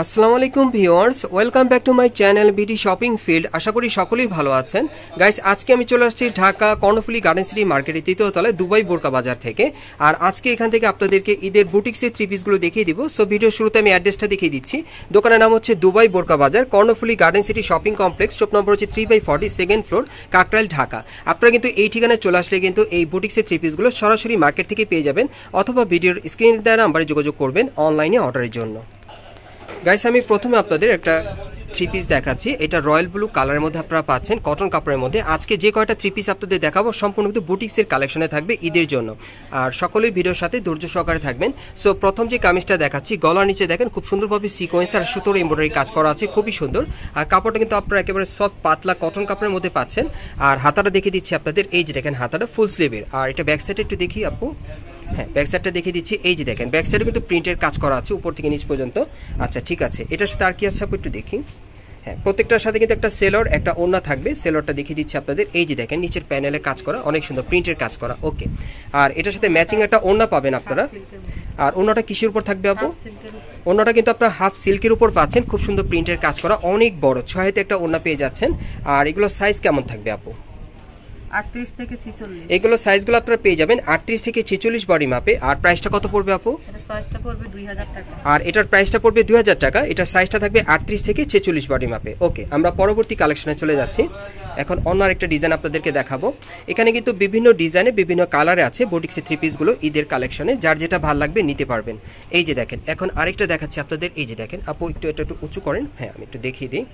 আসসালামু আলাইকুম viewers, welcome back to my channel BD shopping field. আশা করি সকলেই ভালো আছেন। গাইস, আজকে আমি চলে আসছি ঢাকা কর্ণফুলী গার্ডেন সিটি মার্কেটের তৃতীয় তলায় দুবাই বোরকা বাজার থেকে। আর আজকে এখান থেকে আপনাদেরকে ঈদের বুটিক্সের থ্রি পিসগুলো দেখিয়ে দিব। সো ভিডিও শুরুতে আমি অ্যাড্রেসটা দেখিয়ে দিচ্ছি। দোকানের নাম হচ্ছে দুবাই বোরকা বাজার, Karnaphuli garden city shopping complex, shop number হচ্ছে 3/40, সেকেন্ড ফ্লোর, কাকরাইল, ঢাকা। আপনারা কিন্তু এই ঠিকানায় চলে আসলে কিন্তু এই বুটিক্সের থ্রি পিসগুলো সরাসরি মার্কেট থেকে পেয়ে যাবেন, অথবা ভিডিওর স্ক্রিন দ্বারা নাম্বারে যোগাযোগ করবেন অনলাইনে অর্ডারের জন্য। গাইস, আমি প্রথমে আপনাদের একটা থ্রি পিস দেখাচ্ছি। এটা রয়্যাল ব্লু কালারের মধ্যে আপনারা পাচ্ছেন, কটন কাপড়ের মধ্যে। আজকে যে কয়টা থ্রি পিস আপনাদের দেখাবো সম্পূর্ণ কিন্তু বুটিক্সের কালেকশনে থাকবে ঈদের জন্য। আর সকলেই ভিডিওর সাথে ধৈর্য সহকারে থাকবেন। সো প্রথম যে কামিজটা দেখাচ্ছি, গলার নিচে দেখেন খুব সুন্দরভাবে সিকোয়েন্স আর সুতোর এমব্রয়ডারি কাজ করা আছে, খুবই সুন্দর। আর কাপড়টা কিন্তু আপনারা একেবারে সফট পাতলা কটন কাপড়ের মধ্যে পাচ্ছেন। আর হাতাটা দেখিয়ে দিচ্ছি আপনাদের, এই যে দেখেন হাতাটা ফুল স্লিভের। আর এটা ব্যাক সাইডে একটু দেখি আপু। হ্যাঁ, ব্যাক সাইডটা দেখিয়ে দিচ্ছি। এই যে দেখেন ব্যাক সাইডে কিন্তু প্রিন্টের কাজ করা আছে উপর থেকে নিচ পর্যন্ত। আচ্ছা, ঠিক আছে। এটার সাথে আর কি আছে আপু একটু দেখি। হ্যাঁ, প্রত্যেকটার সাথে কিন্তু একটা সেলর, একটা ওড়না থাকবে। সেলরটা দেখিয়ে দিচ্ছি আপনাদের। এই যে দেখেন নিচের প্যানেলে কাজ করা, অনেক সুন্দর প্রিন্টের কাজ করা। ওকে, আর এটার সাথে ম্যাচিং একটা ওড়না পাবেন আপনারা। আর ওড়নাটা কিসের উপর থাকবে আপু? ওড়নাটা কিন্তু আপনারা হাফ সিল্কের উপর পাচ্ছেন, খুব সুন্দর প্রিন্টের কাজ করা, অনেক বড় 6 হাতে একটা ওড়না পেয়ে যাচ্ছেন। আর এগুলো সাইজ কেমন থাকবে আপু? 38 থেকে 46। এগুলো সাইজগুলো আপনারা পেয়ে যাবেন 38 থেকে 46 বডি মাপে। আর প্রাইসটা কত পড়বে আপু? প্রাইসটা পড়বে 2000 টাকা। আর এটার প্রাইসটা পড়বে 2000 টাকা। এটার সাইজটা থাকবে 38 থেকে 46 বডি মাপে। ওকে, আমরা পরবর্তী কালেকশনে চলে যাচ্ছি। এখন অন্য আরেকটা ডিজাইন আপনাদেরকে দেখাবো। এখানে কিন্তু বিভিন্ন ডিজাইনে বিভিন্ন কালারে আছে বুটিক্সের থ্রি পিসগুলো ঈদের কালেকশনে। যার যেটা ভালো লাগবে নিতে পারবেন। এই যে দেখেন, এখন আরেকটা দেখাচ্ছি আপনাদের। এই যে দেখেন আপু, এটা একটু উঁচু করেন। হ্যাঁ, আমি একটু দেখিয়ে দিই।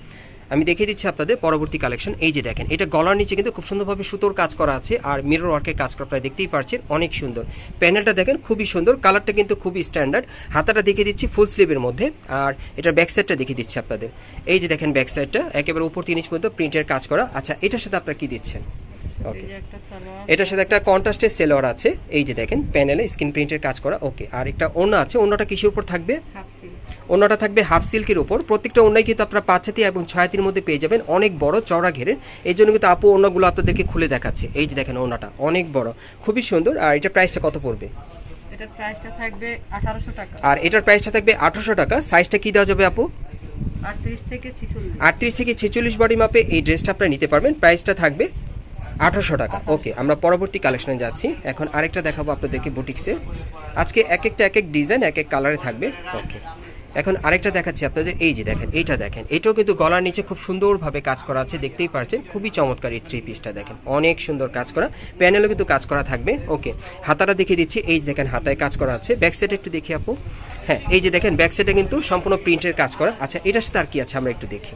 আমি দেখিয়ে দিচ্ছি আপনাদের পরবর্তী কালেকশন। এই যে দেখেন, এটা গলার নিচে কিন্তু খুব সুন্দরভাবে সুতোর কাজ করা আছে, আর মিরর ওয়ার্কের কাজ করা আপনারা দেখতেই পাচ্ছেন, অনেক সুন্দর। প্যানেলটা দেখেন খুবই সুন্দর, কালারটা কিন্তু খুবই স্ট্যান্ডার্ড। হাতাটা দেখিয়ে দিচ্ছি ফুল স্লিভের মধ্যে। আর এটার ব্যাক সাইডটা দেখিয়ে দিচ্ছি আপনাদের। এই যে দেখেন ব্যাক সাইডটা একেবারে উপর 3 ইঞ্চ পর্যন্ত প্রিন্টের কাজ করা। আচ্ছা, এটার সাথে আপনারা কি দিচ্ছেন? ওকে, এটার সাথে একটা কন্ট্রাস্টের সেলোয়ার আছে। এই যে দেখেন প্যানেলে স্ক্রিন প্রিন্টের কাজ করা। ওকে, আর একটা ওড়না আছে। ওড়নাটা কিসের উপর থাকবে? ওড়নাটা থাকবে হাফ সিল্কের উপর। প্রত্যেকটা ওড়নাই কিন্তু আপনারা 5 হাতি এবং 6 হাতির মধ্যে পেয়ে যাবেন, অনেক বড় চওড়া ঘেরের। এই জন্য কিন্তু আপু ওড়নাগুলো আপনাদেরকে খুলে দেখাচ্ছে। এই যে দেখেন ওড়নাটা অনেক বড়, খুবই সুন্দর। আর এটা প্রাইসটা কত পড়বে? এটার প্রাইসটা থাকবে 1800 টাকা। আর এটার প্রাইসটা থাকবে 1800 টাকা। সাইজটা কি দেওয়া যাবে আপু? 38 থেকে 46। 38 থেকে 46 বডি মাপে এই ড্রেসটা আপনারা নিতে পারবেন। প্রাইসটা থাকবে 1800 টাকা। ওকে, আমরা পরবর্তী কালেকশনে যাচ্ছি। এখন আরেকটা দেখাবো আপনাদেরকে বুটিক্সের। আজকে এক এক ডিজাইন এক এক কালারে থাকবে। ওকে, এখন আরেকটা দেখাচ্ছি আপনাদের। এই যে দেখেন, এইটা দেখেন, এটাও কিন্তু গলার নিচে খুব সুন্দরভাবে কাজ করা আছে, দেখতেই পাচ্ছেন। খুবই চমৎকার এই থ্রি পিসটা দেখেন, অনেক সুন্দর কাজ করা। প্যানেলও কিন্তু কাজ করা থাকবে। ওকে, হাতাটা দেখিয়ে দিচ্ছি। এই দেখেন হাতায় কাজ করা আছে। ব্যাক সাইডে একটু দেখি আপু। হ্যাঁ, এই যে দেখেন ব্যাক সাইডে কিন্তু সম্পূর্ণ প্রিন্টের কাজ করা। আচ্ছা, এটার সাথে আর কি আছে আমরা একটু দেখি।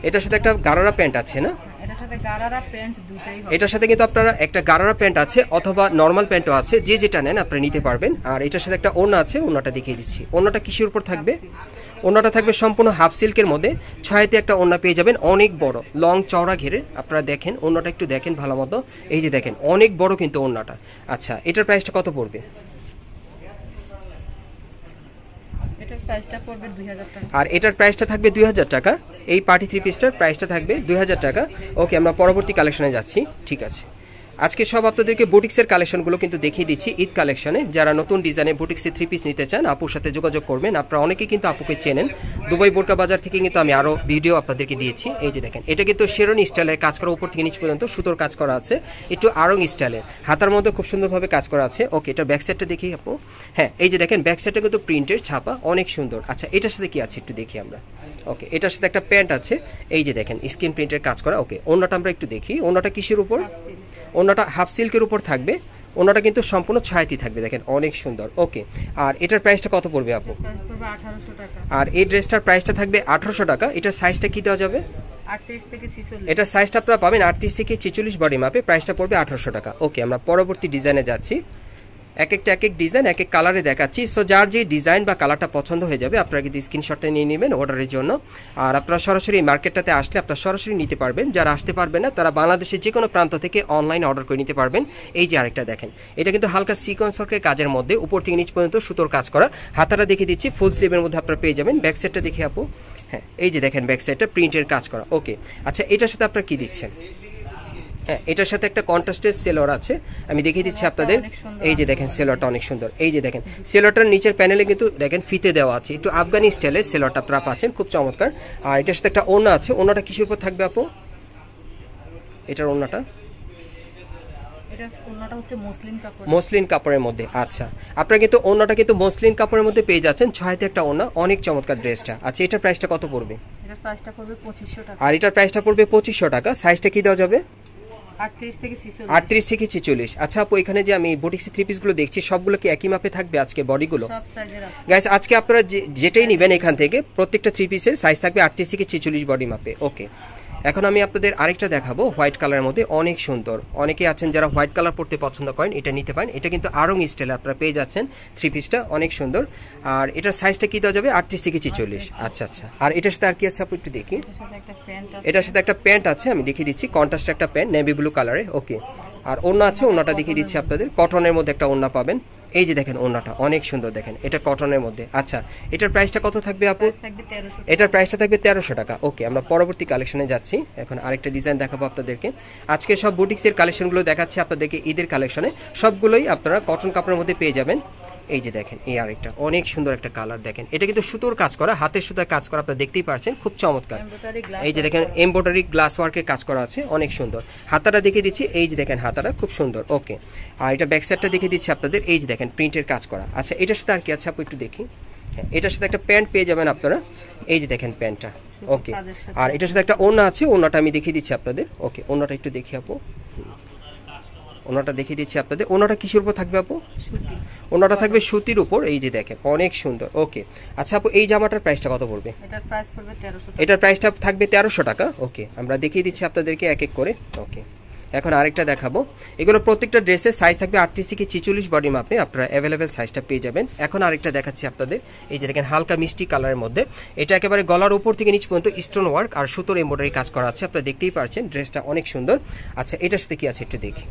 এটার সাথে একটা গারারা প্যান্ট আছে না? এটার সাথে গারারা প্যান্ট দুটেই হবে। এটার সাথে কিন্তু আপনারা একটা গারারা প্যান্ট আছে, অথবা নরমাল প্যান্টও আছে, যে যেটা নেন আপনারা নিতে পারবেন। আর এটার সাথে একটা ওড়না আছে। ওড়নাটা দেখিয়ে দিচ্ছি। ওড়নাটা কিসের উপর থাকবে? ওড়নাটা থাকবে সম্পূর্ণ হাফ সিল্কের মধ্যে। 6 হাতে একটা ওড়না পেয়ে যাবেন, অনেক বড় লং চওড়া ঘেরের। আপনারা দেখেন ওড়নাটা একটু দেখেন ভালো মতো। এই যে দেখেন অনেক বড় কিন্তু ওড়নাটা। আচ্ছা, এটার প্রাইসটা কত পড়বে? এটার প্রাইসটা পড়বে 2000 টাকা। আর এটার প্রাইসটা থাকবে 2000 টাকা। এই পার্টি থ্রি পিসটার প্রাইসটা থাকবে 2000 টাকা। ওকে, আমরা পরবর্তী কালেকশনে যাচ্ছি। ঠিক আছে, আজকে সব আপনাদেরকে বুটিক্সের কালেকশনগুলো কিন্তু দেখিয়ে দিচ্ছি ঈদ কালেকশনে। যারা নতুন ডিজাইনে বুটিক্সের থ্রি পিস নিতে চান আপুর সাথে যোগাযোগ করবেন। আপনারা অনেকেই কিন্তু আপুকে চেনেন, দুবাই বোরকা বাজার থেকে কিন্তু আমি আরো ভিডিও আপনাদেরকে দিয়েছি। এই যে দেখেন, এটা কিন্তু শেরনি স্টাইলের কাজ করা, উপর থেকে নিচ পর্যন্ত সুতোর কাজ করা আছে, একটু আরং স্টাইলের। হাতার মধ্যে খুব সুন্দরভাবে কাজ করা আছে। ওকে, এটা ব্যাক সাইডটা দেখি আপু। হ্যাঁ, এই যে দেখেন ব্যাক সাইডটা কিন্তু প্রিন্টের ছাপা, অনেক সুন্দর। আচ্ছা, এটার সাথে কি আছে একটু দেখি আমরা। ওকে, এটার সাথে একটা প্যান্ট আছে। এই যে দেখেন স্ক্রিন প্রিন্টের কাজ করা। ওকে, ওড়নাটা আমরা একটু দেখি। ওড়নাটা কিসের উপর? ওড়নাটা হাফ সিল্কের উপর থাকবে। ওড়নাটা কিন্তু সম্পূর্ণ 6 হাতি থাকবে, দেখেন অনেক সুন্দর। ওকে, আর এটার প্রাইসটা কত পড়বে আপু? প্রাইস পড়বে 1800 টাকা। আর এই ড্রেসটার প্রাইসটা থাকবে 1800 টাকা। এটার সাইজটা কি দেওয়া যাবে? 38 থেকে 46। এটার সাইজটা আপনারা পাবেন 38 থেকে 46 বডি মাপে। প্রাইসটা পড়বে 1800 টাকা। ওকে, আমরা পরবর্তী ডিজাইনে যাচ্ছি। এক এক ডিজাইন এক এক কালারে দেখাচ্ছি। সো যার যে ডিজাইন বা কালারটা পছন্দ হয়ে যাবে আপনারা কিন্তু স্ক্রিনশটটা নিয়ে নেবেন অর্ডারের জন্য। আর আপনারা সরাসরি মার্কেটটাতে আসলে আপনারা সরাসরি নিতে পারবেন। যারা আসতে পারবেন না তারা বাংলাদেশের যে কোনো প্রান্ত থেকে অনলাইনে অর্ডার করে নিতে পারবেন। এই যে আরেকটা দেখেন, এটা কিন্তু হালকা সিকোয়েন্স ওয়ার্কের কাজের মধ্যে, উপর থেকে নিচ পর্যন্ত সুতোর কাজ করা। হাতাটা দেখিয়ে দিচ্ছি, ফুল স্লিভের মধ্যে আপনারা পেয়ে যাবেন। ব্যাক সাইডটা দেখি আপু। হ্যাঁ, এই যে দেখেন ব্যাক সাইডটা প্রিন্টের কাজ করা। ওকে, আচ্ছা, এটার সাথে আপনারা কি দিচ্ছেন? হ্যাঁ, এটার সাথে একটা কন্ট্রাস্টের সেলর আছে, আমি দেখিয়ে দিচ্ছি আপনাদের। এই যে দেখেন সেলরটা অনেক সুন্দর, এই যে দেখেন সেলরটার নিচের প্যানেলে কিন্তু দেখেন ফিতে দেওয়া আছে, একটু আফগানি স্টাইলের সেলরটা আপনারা পাচ্ছেন, খুব চমৎকার। আর এটার সাথে একটা ওড়না আছে, ওড়নাটা কিসের উপর থাকবে আপু? এটার ওড়নাটা এটা ওড়নাটা হচ্ছে মসলিন কাপড়, মসলিন কাপড়ের মধ্যে। আচ্ছা, আপনারা কিন্তু ওড়নাটা কিন্তু মসলিন কাপড়ের মধ্যে পেয়ে যাচ্ছেন, 6 একটা ওড়না, অনেক চমৎকার ড্রেসটা। আচ্ছা, এটার প্রাইসটা কত পড়বে? এটার প্রাইসটা পড়বে 2500 টাকা। আর এটার প্রাইসটা পড়বে 2500 টাকা। সাইজটা কি দেওয়া যাবে? 38 থেকে 46। 38 থেকে 46। আচ্ছা আপু, এখানে যে আমি বুটিক্স থ্রি পিস গুলো দেখছি সবগুলো কি একই মাপে থাকবে আজকে বডিগুলো? সব সাইজের আছে গাইস, আজকে আপনারা যেটাই নেবেন এখান থেকে প্রত্যেকটা থ্রি পিসের সাইজ থাকবে 38 থেকে 46 বডি মাপে। ওকে, এখন আমি আপনাদের আরেকটা দেখাবো হোয়াইট কালারের মধ্যে, অনেক সুন্দর। অনেকে আছেন যারা হোয়াইট কালার পড়তে পছন্দ করেন, এটা নিতে পারেন। এটা কিন্তু আরং স্টাইলে আপনারা পেয়ে যাচ্ছেন, থ্রি পিসটা অনেক সুন্দর। আর এটার সাইজটা কি দেওয়া যাবে? 38 থেকে 46। আচ্ছা আচ্ছা, আর এটার সাথে আর কি আছে আপু একটু দেখি। এটার সাথে একটা প্যান্ট আছে, এটার সাথে একটা প্যান্ট আছে, আমি দেখিয়ে দিচ্ছি, কন্ট্রাস্ট একটা প্যান্ট নেভি ব্লু কালারে। ওকে, আর ওড়না আছে, ওড়নাটা দেখিয়ে দিচ্ছি আপনাদের, কটনের মধ্যে একটা ওড়না পাবেন। এই যে দেখেন ওড়নাটা অনেক সুন্দর, দেখেন এটা কটনের মধ্যে। আচ্ছা, এটার প্রাইসটা কত থাকবে আপু? প্রাইস থাকবে 1300 টাকা। এটার প্রাইসটা থাকবে 1300 টাকা। ওকে, আমরা পরবর্তী কালেকশনে যাচ্ছি। এখন আরেকটা ডিজাইন দেখাবো আপনাদেরকে। আজকে সব বুটিক্সের কালেকশনগুলো দেখাচ্ছি আপনাদেরকে ঈদের কালেকশনে, সবগুলোই আপনারা কটন কাপড়ের মধ্যে পেয়ে যাবেন। এই যে দেখেন এই আরেকটা অনেক সুন্দর একটা কালার, দেখেন এটা কিন্তু সুতোর কাজ করা, হাতের সুতার কাজ করা, আপনারা দেখতেই পাচ্ছেন, খুব চমৎকার। এমব্রয়ডারি গ্লাস, এই যে দেখেন এমব্রয়ডারি গ্লাস ওয়ার্কের কাজ করা আছে, অনেক সুন্দর। হাতাটা দেখিয়ে দিচ্ছি, এই যে দেখেন হাতাটা খুব সুন্দর। ওকে, আর এটা ব্যাক সাইডটা দেখিয়ে দিচ্ছি আপনাদের, এই যে দেখেন প্রিন্টের কাজ করা। আচ্ছা, এটার সাথে আর কি আছে আপু একটু দেখি। হ্যাঁ, এটার সাথে একটা প্যান্ট পেয়ে যাবেন আপনারা, এই যে দেখেন প্যান্টটা। ওকে, আর এটার সাথে একটা ওড়না আছে, ওড়নাটা আমি দেখিয়ে দিচ্ছি আপনাদের। ওকে, ওড়নাটা একটু দেখি আপু, ওনাটা দেখিয়ে দিচ্ছি আপনাদের। ওনাটা কিসের উপর থাকবে আপু? সুতি। ওনাটা থাকবে সুতির উপর, এই যে দেখেন অনেক সুন্দর। ওকে, আচ্ছা আপু, এই জামাটার প্রাইসটা কত পড়বে? এটার প্রাইস পড়বে 1300 টাকা। এটার প্রাইসটা থাকবে 1300 টাকা। ওকে, আমরা দেখিয়ে দিচ্ছি আপনাদেরকে এক এক করে। ওকে, এখন আরেকটা দেখাবো। এগুলো প্রত্যেকটা ড্রেসের সাইজ থাকবে 38 থেকে 46 বডি মাপে, আপনারা অ্যাভেলেবেল সাইজটা পেয়ে যাবেন। এখন আরেকটা দেখাচ্ছি আপনাদের, এই যে দেখেন হালকা মিষ্টি কালারের মধ্যে, এটা একেবারে গলার উপর থেকে নিচ পর্যন্ত স্টোন ওয়ার্ক আর সুতোর এমব্রয়ডারি কাজ করা আছে, আপনারা দেখতেই পাচ্ছেন, ড্রেসটা অনেক সুন্দর। আচ্ছা, এটার সাথে কি আছে একটু দেখি।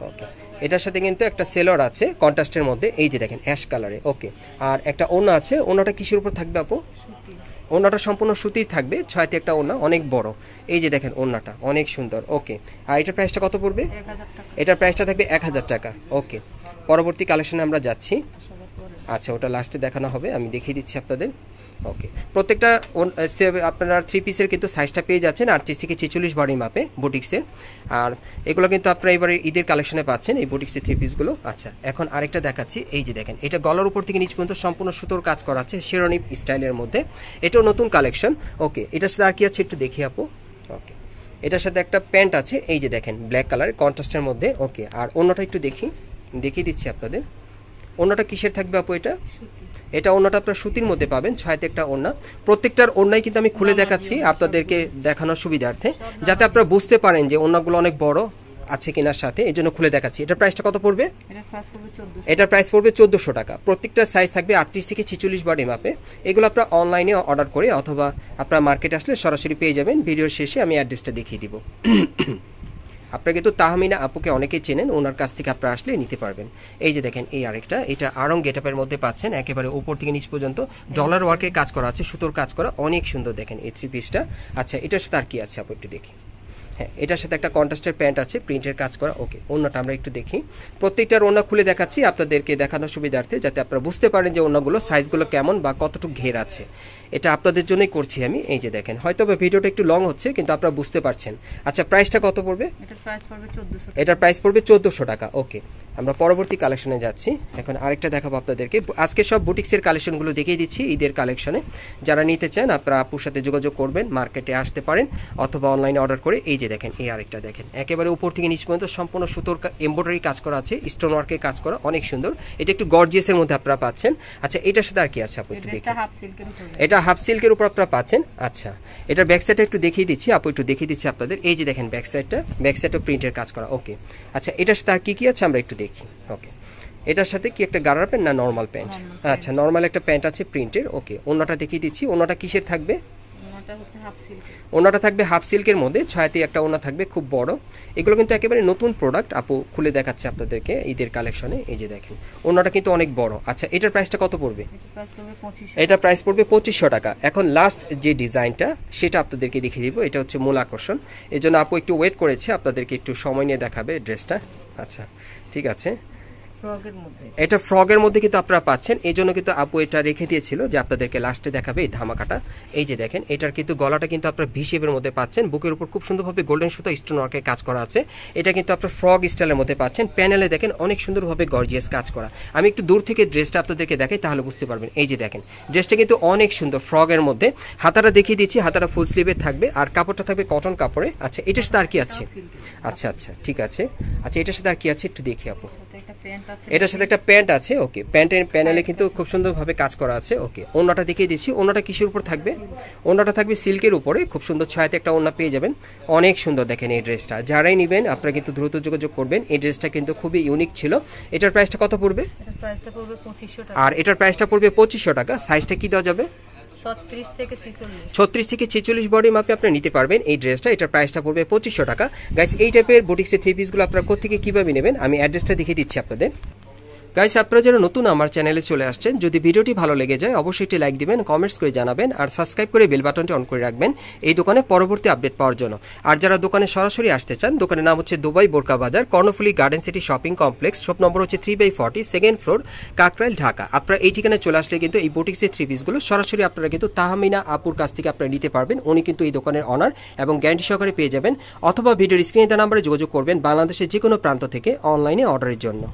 ওকে, এটার সাথে কিন্তু একটা সেলর আছে কন্ট্রাস্টের মধ্যে, এই যে দেখেন অ্যাশ কালারে। ওকে, আর একটা ওড়না আছে, ওড়নাটা কিসের উপর থাকবে আপু? সুতি। ওড়নাটা সম্পূর্ণ সুতির থাকবে, 6তে একটা ওড়না, অনেক বড়। এই যে দেখেন ওড়নাটা অনেক সুন্দর। ওকে, আর এটার প্রাইসটা কত পড়বে? 1000 টাকা। এটার প্রাইসটা থাকবে 1000 টাকা। ওকে, পরবর্তী কালেকশনে আমরা যাচ্ছি। সবার পরে আচ্ছা, ওটা লাস্টে দেখানো হবে, আমি দেখিয়ে দিচ্ছি আপনাদের। ওকে, প্রত্যেকটা আপনারা থ্রি পিসের কিন্তু সাইজটা পেয়ে যাচ্ছেন 38 থেকে 46 বডি মাপে বুটিক্সের। আর এগুলো কিন্তু আপনারা এবারে ঈদের কালেকশনে পাচ্ছেন এই বুটিক্সের থ্রি পিসগুলো। আচ্ছা, এখন আরেকটা দেখাচ্ছি, এই যে দেখেন এটা গলার উপর থেকে নিচ পর্যন্ত সম্পূর্ণ সুতোর কাজ করা আছে শেরওয়ানি স্টাইলের মধ্যে, এটাও নতুন কালেকশন। ওকে, এটার সাথে আর কি আছে একটু দেখি আপু। ওকে, এটার সাথে একটা প্যান্ট আছে, এই যে দেখেন ব্ল্যাক কালারের কন্ট্রাস্টের মধ্যে। ওকে, আর অন্যটা একটু দেখি, দেখিয়ে দিচ্ছি আপনাদের। অন্যটা কিসের থাকবে আপু? এটা সুতি। এটা ওড়নাটা আপনারা সুতির মধ্যে পাবেন, 6তে একটা ওড়না। প্রত্যেকটার ওড়নাই কিন্তু আমি খুলে দেখাচ্ছি আপনাদেরকে দেখানোর সুবিধার্থে, যাতে আপনারা বুঝতে পারেন যে ওড়নাগুলো অনেক বড় আছে কিনার সাথে, এই জন্য খুলে দেখাচ্ছি। এটার প্রাইসটা কত পড়বে? এটার প্রাইস পড়বে 1400। এটার প্রাইস পড়বে 1400 টাকা। প্রত্যেকটা সাইজ থাকবে 38 থেকে 46 বডি মাপে। এগুলো আপনারা অনলাইনে অর্ডার করে অথবা আপনারা মার্কেটে আসলে সরাসরি পেয়ে যাবেন। ভিডিওর শেষে আমি অ্যাড্রেসটা দেখিয়ে দিব। আপনারা কিন্তু তাহমিনা আপুকে অনেকেই চেনেন, ওনার কাছ থেকে আপনারা আসলে নিতে পারবেন। এই যে দেখেন এই আরেকটা, এটা আরং গেটআপের মধ্যে পাচ্ছেন, একেবারে উপর থেকে নিচ পর্যন্ত ডলার ওয়ার্কের কাজ করা আছে, সুতোর কাজ করা, অনেক সুন্দর দেখেন এই থ্রি পিসটা। আচ্ছা, এটার সাথে আর কি আছে আপু একটু দেখি। হ্যাঁ, এটার সাথে একটা কন্ট্রাস্টের প্যান্ট আছে, প্রিন্টের কাজ করা। ওকে, ওড়নাটা আমরা একটু দেখি। প্রত্যেকটার ওড়না খুলে দেখাচ্ছি আপনাদেরকে দেখানোর সুবিধার্থে, যাতে আপনারা বুঝতে পারেন যে ওড়নাগুলো সাইজগুলো কেমন বা কতটুকু ঘের আছে। এটা আপনাদের জন্যই করছি আমি। এই যে দেখেন, হয়তো ভিডিওটা একটু লং হচ্ছে কিন্তু আপনারা বুঝতে পারছেন। আচ্ছা, প্রাইসটা কত পড়বে? এটার প্রাইস পড়বে 1400 টাকা। এটার প্রাইস পড়বে 1400 টাকা। ওকে, আমরা পরবর্তী কালেকশনে যাচ্ছি। এখন আরেকটা দেখাবো আপনাদেরকে। আজকে সব বুটিক্সের কালেকশনগুলো দেখিয়ে দিচ্ছি ঈদের কালেকশনে। যারা নিতে চান আপনারা আপুর সাথে যোগাযোগ করবেন, মার্কেটে আসতে পারেন অথবা অনলাইনে অর্ডার করে। এই যে দেখেন এই আরেকটা দেখেন, একেবারে উপর থেকে নিচ পর্যন্ত সম্পূর্ণ সুতোর এমব্রয়ডারি কাজ করা আছে, স্টোন ওয়ার্কের কাজ করা, অনেক সুন্দর। এটা একটু গর্জিয়াসের মধ্যে আপনারা পাচ্ছেন। আচ্ছা, এটার সাথে আর কি আছে আপু একটু দেখি। এটা হাফ সিল্কের উপরে। এটা হাফ সিল্কের উপর আপনারা পাচ্ছেন। আচ্ছা, এটার ব্যাক সাইডটা একটু দেখিয়ে দিচ্ছি আপু, একটু দেখিয়ে দিচ্ছি আপনাদের। এই যে দেখেন ব্যাক সাইডটা, ব্যাক সাইডও প্রিন্টের কাজ করা। ওকে, আচ্ছা, এটার সাথে আর কি কি আছে আমরা একটু দেখি। ওকে, এটার সাথে কি একটা গারার প্যান্ট না নর্মাল প্যান্ট? আচ্ছা, নর্মাল একটা প্যান্ট আছে প্রিন্টের। ওকে, ওড়নাটা দেখিয়ে দিচ্ছি। ওড়নাটা কিসের থাকবে? ওনাটা হচ্ছে হাফ সিল্ক। ওনাটা থাকবে হাফ সিল্কের মধ্যে, ছয়াতে একটা ওনা থাকবে খুব বড়। এগুলো কিন্তু একেবারে নতুন প্রোডাক্ট, আপু খুলে দেখাচ্ছে আপনাদেরকে ঈদের কালেকশনে। এই যে দেখেন ওনাটা কিন্তু অনেক বড়। আচ্ছা এটার প্রাইসটা কত পড়বে? এটা প্রাইস পড়বে 2500 টাকা। এখন লাস্ট যে ডিজাইনটা সেটা আপনাদেরকে দেখিয়ে দিব, এটা হচ্ছে মূল আকর্ষণ। এই জন্য আপু একটু ওয়েট করেছে, আপনাদেরকে একটু সময় নিয়ে দেখাবে ড্রেসটা। আচ্ছা ঠিক আছে, এটা ফ্রগের মধ্যে কিন্তু আপনারা পাচ্ছেন, এই জন্য কিন্তু আপু এটা রেখে দিয়েছিল যে আপনাদেরকে লাস্টে দেখাবে এই ধামাকাটা। এই যে দেখেন এটার কিন্তু গলাটা কিন্তু আপনারা ভি শেপের মধ্যে পাচ্ছেন, বুকের উপর খুব সুন্দরভাবে গোল্ডেন সুতো স্টোন ওয়ার্কের কাজ করা আছে। এটা কিন্তু আপনারা ফ্রগ স্টাইলের মধ্যে পাচ্ছেন। প্যানেলে দেখেন অনেক সুন্দরভাবে গর্জিয়াস কাজ করা। আমি একটু দূর থেকে ড্রেসটা আপনাদেরকে দেখাই তাহলে বুঝতে পারবেন। এই যে দেখেন ড্রেসটা কিন্তু অনেক সুন্দর ফ্রগের মধ্যে। হাতাটা দেখিয়ে দিচ্ছি, হাতাটা ফুল স্লিভে থাকবে আর কাপড়টা থাকবে কটন কাপড়ে। আচ্ছা এটার সাথে আর কি আছে? আচ্ছা আচ্ছা ঠিক আছে। আচ্ছা এটার সাথে আর কি আছে একটু দেখি আপু। এটার সাথে একটা প্যান্ট আছে, ওকে। প্যান্টের প্যানেলে কিন্তু খুব সুন্দরভাবে কাজ করা আছে, ওকে। ওন্নাটা দেখিয়ে দিচ্ছি, ওন্নাটা কিসের উপর থাকবে? ওন্নাটা থাকবে সিল্কের উপরে, খুব সুন্দর ছয়াতে একটা ওন্না পেয়ে যাবেন। অনেক সুন্দর দেখেন এই ড্রেসটা, যারাই নেবেন আপনারা কিন্তু দ্রুত যোগাযোগ করবেন। এই ড্রেসটা কিন্তু খুবই ইউনিক ছিল। এটার প্রাইসটা কত পড়বে? আর এটার প্রাইসটা পড়বে 2500 টাকা। সাইজটা কি দেওয়া যাবে? 36 থেকে 46 বডি মাপে আপনি নিতে পারবেন এই ড্রেসটা। এটার প্রাইসটা পড়বে 2500 টাকা। গাইস এই টাইপের বুটিক্সের থ্রি পিসগুলো আপনারা কোত্থেকে কিভাবে নেবেন আমি অ্যাড্রেসটা দেখিয়ে দিচ্ছি আপনাদের। গাইস আপনারা যারা নতুন আমার চ্যানেলে চলে আসছেন, যদি ভিডিওটি ভালো লেগে যায় অবশ্যই একটি লাইক দিবেন, কমেন্টস করে জানাবেন আর সাবস্ক্রাইব করে বেল বাটনটি অন করে রাখবেন এই দোকানে পরবর্তী আপডেট পাওয়ার জন্য। আর যারা দোকানে সরাসরি আসতে চান, দোকানের নাম হচ্ছে দুবাই বোরকা বাজার, Karnaphuli garden city shopping complex, shop number হচ্ছে 3/40, সেকেন্ড ফ্লোর, কাকরাইল, ঢাকা। আপনারা এই ঠিকানায় চলে আসলে কিন্তু এই বুটিক্সের থ্রি পিসগুলো সরাসরি আপনারা কিন্তু তাহমিনা আপুর কাছ থেকে আপনারা নিতে পারবেন। উনি কিন্তু এই দোকানের অনার এবং গ্যারান্টি সহকারে পেয়ে যাবেন। অথবা ভিডিওর স্ক্রিনে দেওয়া নাম্বারে যোগাযোগ করবেন বাংলাদেশের যে কোনো প্রান্ত থেকে অনলাইনে অর্ডারের জন্য।